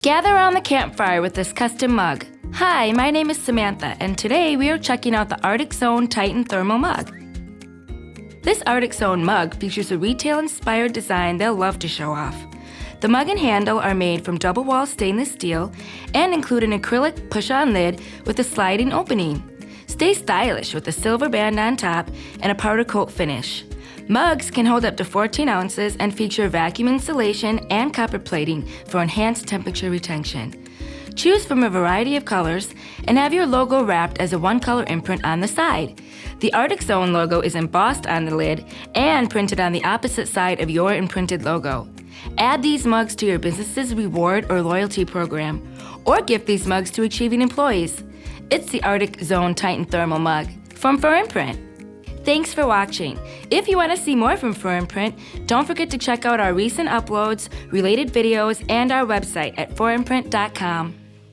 Gather around the campfire with this custom mug. Hi, my name is Samantha, and today we are checking out the Arctic Zone Titan Thermal Mug. This Arctic Zone mug features a retail-inspired design they'll love to show off. The mug and handle are made from double-wall stainless steel and include an acrylic push-on lid with a sliding opening. Stay stylish with a silver band on top and a powder coat finish. Mugs can hold up to 14 ounces and feature vacuum insulation and copper plating for enhanced temperature retention. Choose from a variety of colors and have your logo wrapped as a one-color imprint on the side. The Arctic Zone logo is embossed on the lid and printed on the opposite side of your imprinted logo. Add these mugs to your business's reward or loyalty program, or gift these mugs to achieving employees. It's the Arctic Zone Titan Thermal Mug from 4imprint. Thanks for watching. If you want to see more from 4imprint, don't forget to check out our recent uploads, related videos, and our website at 4imprint.com.